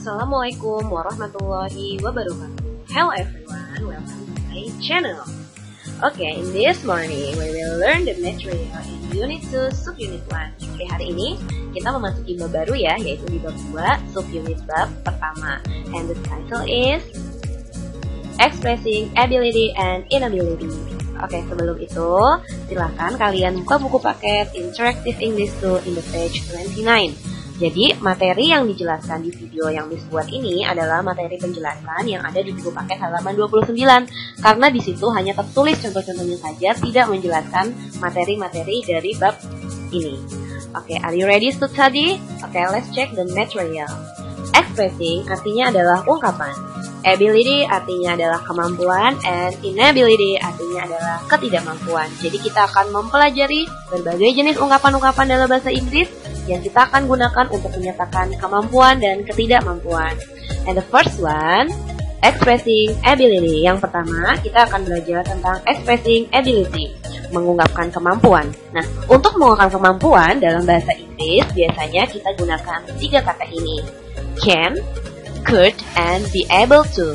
Assalamualaikum warahmatullahi wabarakatuh. Hello everyone, welcome to my channel. Okay, in this morning we will learn the material in Unit 2, Subunit 1. Oke, hari ini kita memasuki bab baru ya, yaitu di bab 2, Subunit bab pertama. And the title is Expressing Ability and Inability. Oke, sebelum itu, silakan kalian buka buku paket Interactive English 2 in the page 29. Jadi, materi yang dijelaskan di video yang Miss buat ini adalah materi penjelasan yang ada di buku paket halaman 29. Karena di situ hanya tertulis contoh-contohnya saja, tidak menjelaskan materi-materi dari bab ini. Oke, are you ready to study? Oke, let's check the material. Expressing artinya adalah ungkapan. Ability artinya adalah kemampuan, and inability artinya adalah ketidakmampuan. Jadi kita akan mempelajari berbagai jenis ungkapan-ungkapan dalam bahasa Inggris yang kita akan gunakan untuk menyatakan kemampuan dan ketidakmampuan. And the first one, expressing ability. Yang pertama, kita akan belajar tentang expressing ability, mengungkapkan kemampuan. Nah, untuk mengungkapkan kemampuan dalam bahasa Inggris, biasanya kita gunakan 3 kata ini. Can, could, and be able to.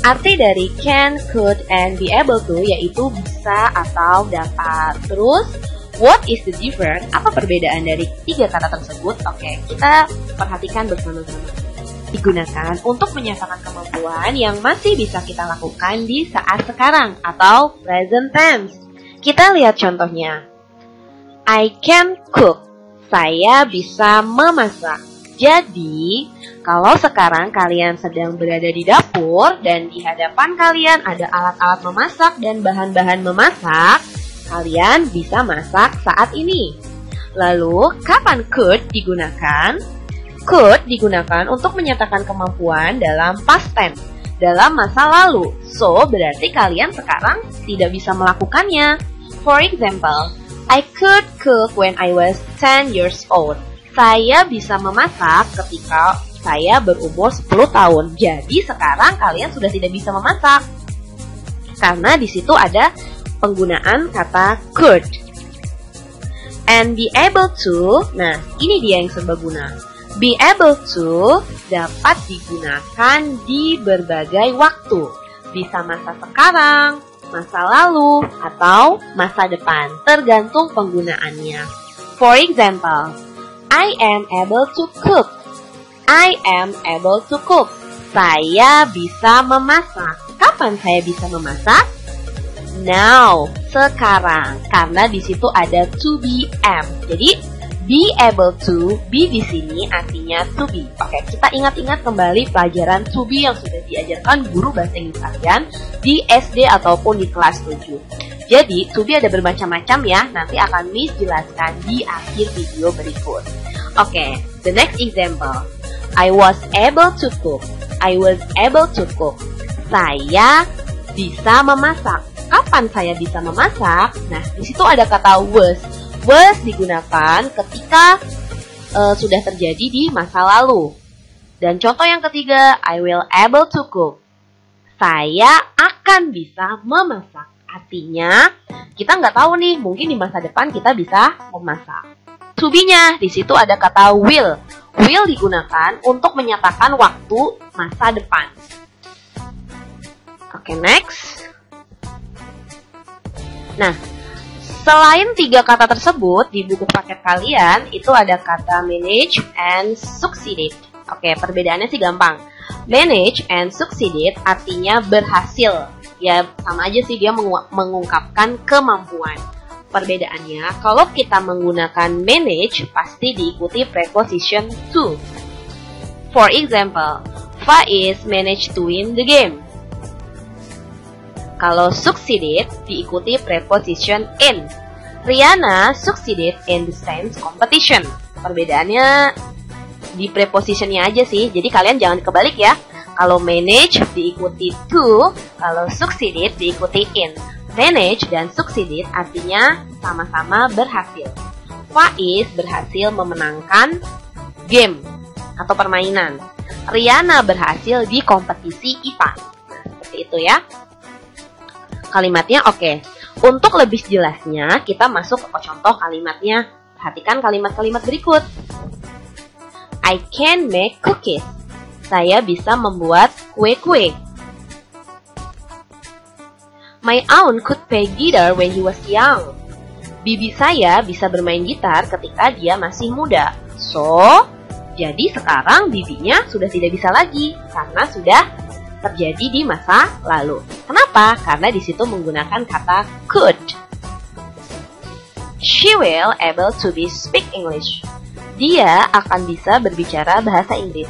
Arti dari can, could, and be able to yaitu bisa atau dapat. Terus, what is the difference? Apa perbedaan dari 3 kata tersebut? Oke, kita perhatikan bersama-sama. Digunakan untuk menyatakan kemampuan yang masih bisa kita lakukan di saat sekarang atau present tense. Kita lihat contohnya. I can cook. Saya bisa memasak. Jadi, kalau sekarang kalian sedang berada di dapur dan di hadapan kalian ada alat-alat memasak dan bahan-bahan memasak, kalian bisa masak saat ini. Lalu, kapan could digunakan? Could digunakan untuk menyatakan kemampuan dalam past tense, dalam masa lalu. So, berarti kalian sekarang tidak bisa melakukannya. For example, I could cook when I was 10 years old. Saya bisa memasak ketika saya berumur 10 tahun. Jadi, sekarang kalian sudah tidak bisa memasak. Karena di situ ada penggunaan kata could. And be able to, nah ini dia yang serbaguna. Be able to dapat digunakan di berbagai waktu. Bisa masa sekarang, masa lalu, atau masa depan. Tergantung penggunaannya. For example, I am able to cook. I am able to cook. Saya bisa memasak. Kapan saya bisa memasak? Now, sekarang, karena di situ ada to be am. Jadi, be able to, be di sini artinya to be. Oke, kita ingat-ingat kembali pelajaran to be yang sudah diajarkan guru bahasa Inggris kalian di SD ataupun di kelas 7. Jadi, to be ada bermacam-macam ya. Nanti akan Miss jelaskan di akhir video berikut. Oke, the next example. I was able to cook. I was able to cook. Saya bisa memasak. Kapan saya bisa memasak? Nah, di situ ada kata was. Was digunakan ketika sudah terjadi di masa lalu. Dan contoh yang ketiga, I will able to cook. Saya akan bisa memasak. Artinya, kita nggak tahu nih, mungkin di masa depan kita bisa memasak. To be-nya, di situ ada kata will. Will digunakan untuk menyatakan waktu masa depan. Oke, next. Nah, selain 3 kata tersebut, di buku paket kalian, itu ada kata manage and succeeded. Oke, perbedaannya sih gampang. Manage and succeeded artinya berhasil. Ya, sama aja sih dia mengungkapkan kemampuan. Perbedaannya, kalau kita menggunakan manage, pasti diikuti preposition to. For example, Faiz managed to win the game. Kalau succeeded, diikuti preposition in. Rihanna succeeded in the science competition. Perbedaannya di prepositionnya aja sih, jadi kalian jangan kebalik ya. Kalau manage diikuti to, kalau succeeded diikuti in. Manage dan succeeded artinya sama-sama berhasil. Faiz berhasil memenangkan game atau permainan. Rihanna berhasil di kompetisi IPA. Nah, seperti itu ya. Kalimatnya oke. Untuk lebih jelasnya, kita masuk ke contoh kalimatnya. Perhatikan kalimat-kalimat berikut. I can make cookies. Saya bisa membuat kue-kue. My aunt could play guitar when he was young. Bibi saya bisa bermain gitar ketika dia masih muda. So, jadi sekarang bibinya sudah tidak bisa lagi karena sudah terjadi di masa lalu. Kenapa? Karena di situ menggunakan kata could. She will able to be speak English. Dia akan bisa berbicara bahasa Inggris.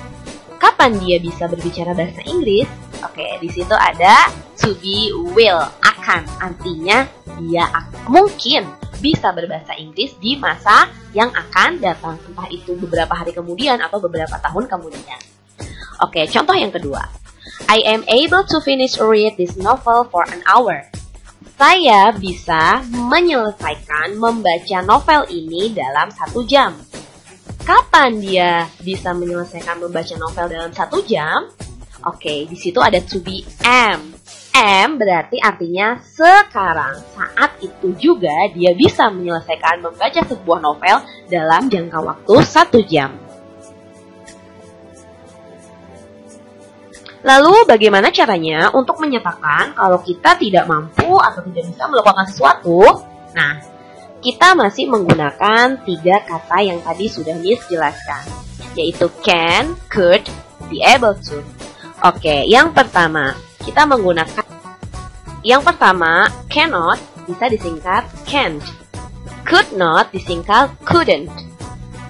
Kapan dia bisa berbicara bahasa Inggris? Oke, di situ ada to be will, akan. Artinya dia mungkin bisa berbahasa Inggris di masa yang akan datang, entah itu beberapa hari kemudian atau beberapa tahun kemudian. Oke, contoh yang kedua. I am able to finish read this novel for an hour. Saya bisa menyelesaikan membaca novel ini dalam 1 jam. Kapan dia bisa menyelesaikan membaca novel dalam 1 jam? Oke, di situ ada to be am. Am berarti artinya sekarang. Saat itu juga dia bisa menyelesaikan membaca sebuah novel dalam jangka waktu 1 jam. Lalu bagaimana caranya untuk menyatakan kalau kita tidak mampu atau tidak bisa melakukan sesuatu? Nah, kita masih menggunakan 3 kata yang tadi sudah Miss jelaskan, yaitu can, could, be able to. Oke, yang pertama kita menggunakan cannot bisa disingkat can't, could not disingkat couldn't,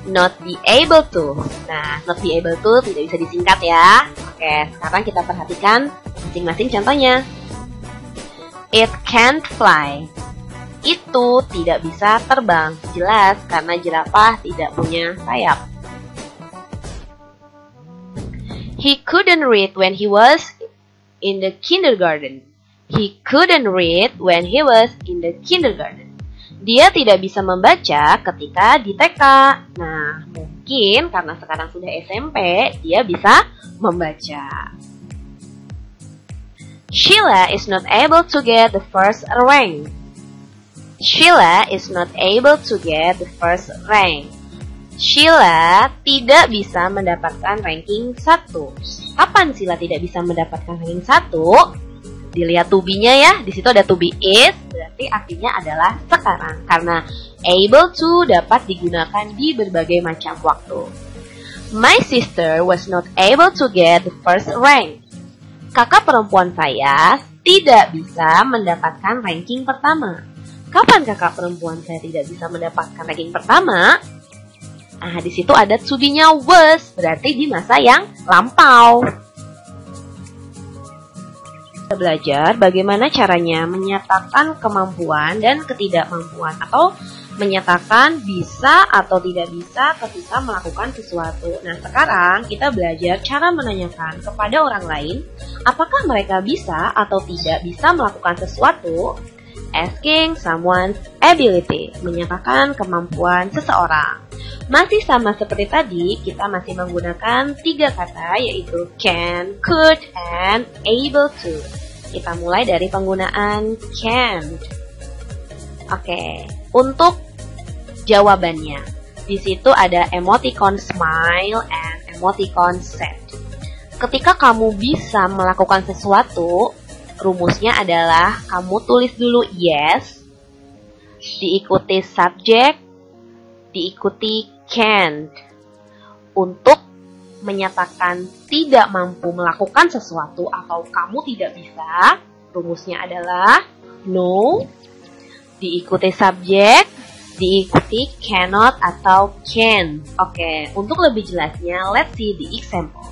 not be able to. Nah, not be able to tidak bisa disingkat ya. Oke, sekarang kita perhatikan masing-masing contohnya. It can't fly. Itu tidak bisa terbang. Jelas karena jerapah tidak punya sayap. He couldn't read when he was in the kindergarten. He couldn't read when he was in the kindergarten. Dia tidak bisa membaca ketika di TK. Nah, mungkin karena sekarang sudah SMP, dia bisa membaca. Sheila is not able to get the first rank. Sheila is not able to get the first rank. Sheila tidak bisa mendapatkan ranking 1. Kapan Sheila tidak bisa mendapatkan ranking 1? Dilihat to be-nya ya, di situ ada to be is, berarti artinya adalah sekarang. Karena able to dapat digunakan di berbagai macam waktu. My sister was not able to get the first rank. Kakak perempuan saya tidak bisa mendapatkan ranking pertama. Kapan kakak perempuan saya tidak bisa mendapatkan ranking pertama? Nah, di situ ada to be-nya was, berarti di masa yang lampau. Kita belajar bagaimana caranya menyatakan kemampuan dan ketidakmampuan atau menyatakan bisa atau tidak bisa ketika melakukan sesuatu. Nah, sekarang kita belajar cara menanyakan kepada orang lain apakah mereka bisa atau tidak bisa melakukan sesuatu. Asking someone's ability, menyatakan kemampuan seseorang. Masih sama seperti tadi, kita masih menggunakan 3 kata yaitu can, could, and able to. Kita mulai dari penggunaan can. Oke, untuk jawabannya, di situ ada emoticon smile and emoticon sad. Ketika kamu bisa melakukan sesuatu, rumusnya adalah kamu tulis dulu yes, diikuti subject, diikuti can. Untuk menyatakan tidak mampu melakukan sesuatu atau kamu tidak bisa, rumusnya adalah no, diikuti subject, diikuti cannot atau can. Oke, untuk lebih jelasnya, let's see the example.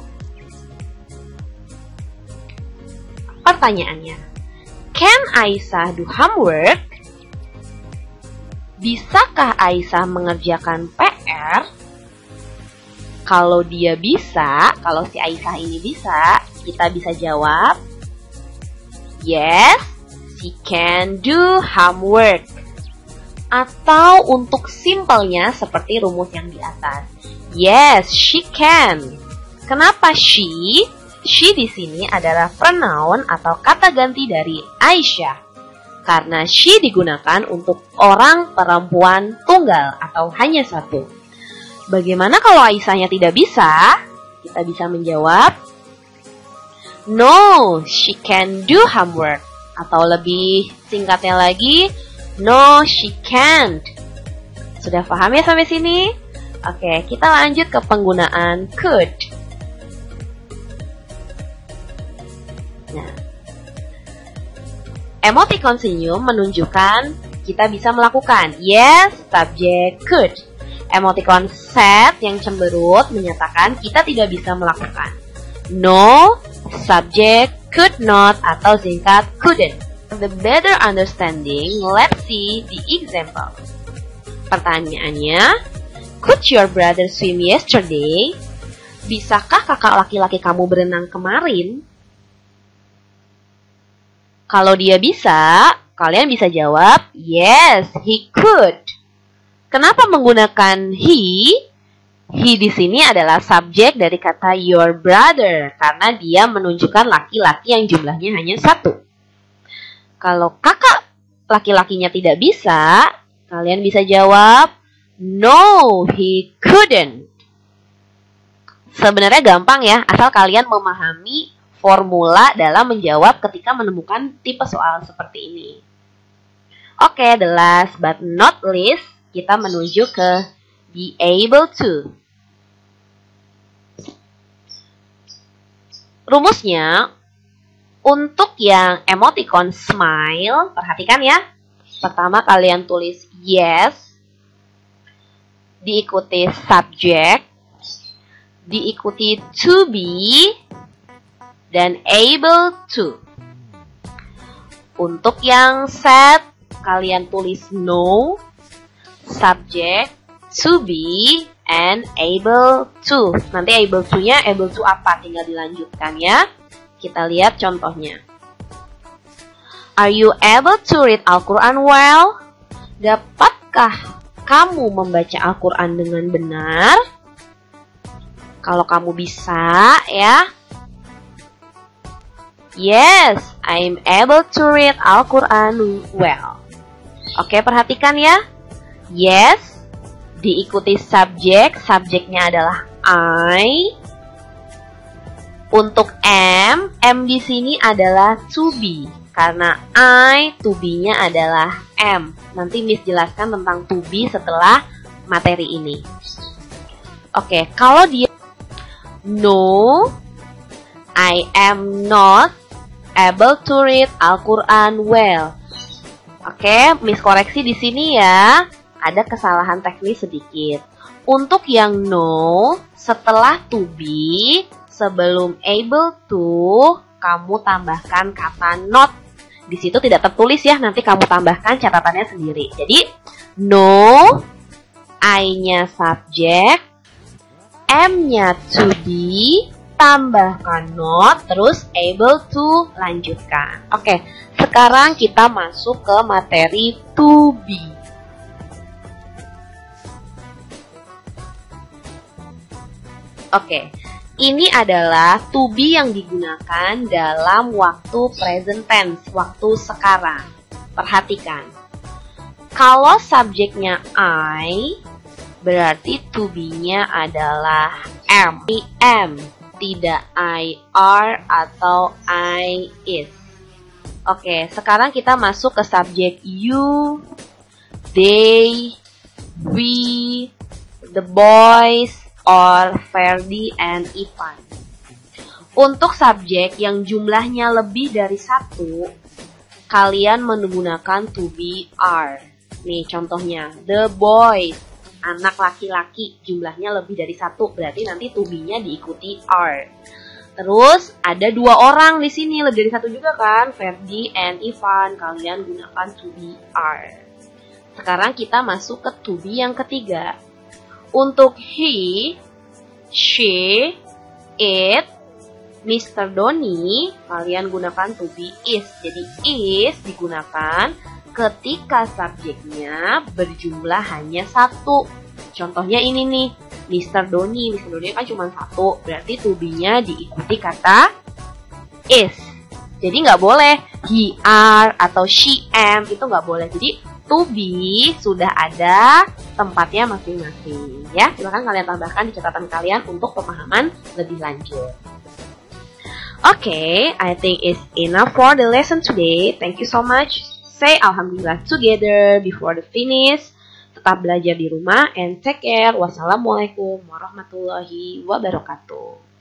Pertanyaannya, can Aisyah do homework? Bisakah Aisyah mengerjakan PR? Kalau dia bisa, kalau si Aisyah ini bisa, kita bisa jawab, yes, she can do homework. Atau untuk simpelnya seperti rumus yang di atas, yes, she can. Kenapa she? She di sini adalah pronoun atau kata ganti dari Aisyah. Karena she digunakan untuk orang perempuan tunggal atau hanya satu. Bagaimana kalau Aisyahnya tidak bisa? Kita bisa menjawab, no, she can do homework. Atau lebih singkatnya lagi, no, she can't. Sudah paham ya sampai sini? Oke, kita lanjut ke penggunaan could. Nah, emoticon senyum menunjukkan kita bisa melakukan. Yes, subject could. Emoticon sad yang cemberut menyatakan kita tidak bisa melakukan. No, subject could not atau singkat couldn't. For the better understanding, let's see the example. Pertanyaannya, could your brother swim yesterday? Bisakah kakak laki-laki kamu berenang kemarin? Kalau dia bisa, kalian bisa jawab, yes, he could. Kenapa menggunakan he? He di sini adalah subjek dari kata your brother, karena dia menunjukkan laki-laki yang jumlahnya hanya satu. Kalau kakak laki-lakinya tidak bisa, kalian bisa jawab, no, he couldn't. Sebenarnya gampang ya, asal kalian memahami formula dalam menjawab ketika menemukan tipe soal seperti ini. Oke, the last but not least, kita menuju ke be able to. Rumusnya, untuk yang emoticon smile, perhatikan ya. Pertama kalian tulis yes, diikuti subject, diikuti to be, dan able to. Untuk yang sad, kalian tulis no, subject, to be, and able to. Nanti able to-nya able to apa? Tinggal dilanjutkan ya. Kita lihat contohnya. Are you able to read Al-Quran well? Dapatkah kamu membaca Al-Quran dengan benar? Kalau kamu bisa ya. Yes, I'm able to read Al-Quran well. Oke, perhatikan ya. Yes, diikuti subjek, subjeknya adalah I. Untuk am di sini adalah to be. Karena I, to be-nya adalah am. Nanti Miss jelaskan tentang to be setelah materi ini. Oke, kalau dia no, I am not able to read Al-Quran well. Oke, Miss koreksi di sini ya. Ada kesalahan teknis sedikit. Untuk yang no, setelah to be, sebelum able to, kamu tambahkan kata not. Di situ tidak tertulis ya, nanti kamu tambahkan catatannya sendiri. Jadi, no, I-nya subjek, M-nya to be, tambahkan not, terus able to, lanjutkan. Oke, sekarang kita masuk ke materi to be. Oke, ini adalah to be yang digunakan dalam waktu present tense, waktu sekarang. Perhatikan. Kalau subjeknya I, berarti to be-nya adalah am. Tidak I are atau I is. Oke, sekarang kita masuk ke subjek you, they, we, the boys, or Ferdi and Ivan. Untuk subjek yang jumlahnya lebih dari satu, kalian menggunakan to be are. Nih contohnya, the boys, anak laki-laki, jumlahnya lebih dari satu, berarti nanti to be-nya diikuti are. Terus ada dua orang di sini, lebih dari satu juga kan, Ferdi and Ivan, kalian gunakan to be are. Sekarang kita masuk ke to be yang ketiga. Untuk he, she, it, Mr. Doni, kalian gunakan to be is. Jadi is digunakan ketika subjeknya berjumlah hanya satu. Contohnya ini nih, Mr. Doni. Mr. Doni kan cuma satu, berarti to be-nya diikuti kata is. Jadi nggak boleh he are atau she am, itu nggak boleh. Jadi to be sudah ada tempatnya masing-masing ya. Silakan kalian tambahkan di catatan kalian untuk pemahaman lebih lanjut. Okay, I think it's enough for the lesson today. Thank you so much. Say alhamdulillah together before the finish. Tetap belajar di rumah and take care. Wassalamualaikum warahmatullahi wabarakatuh.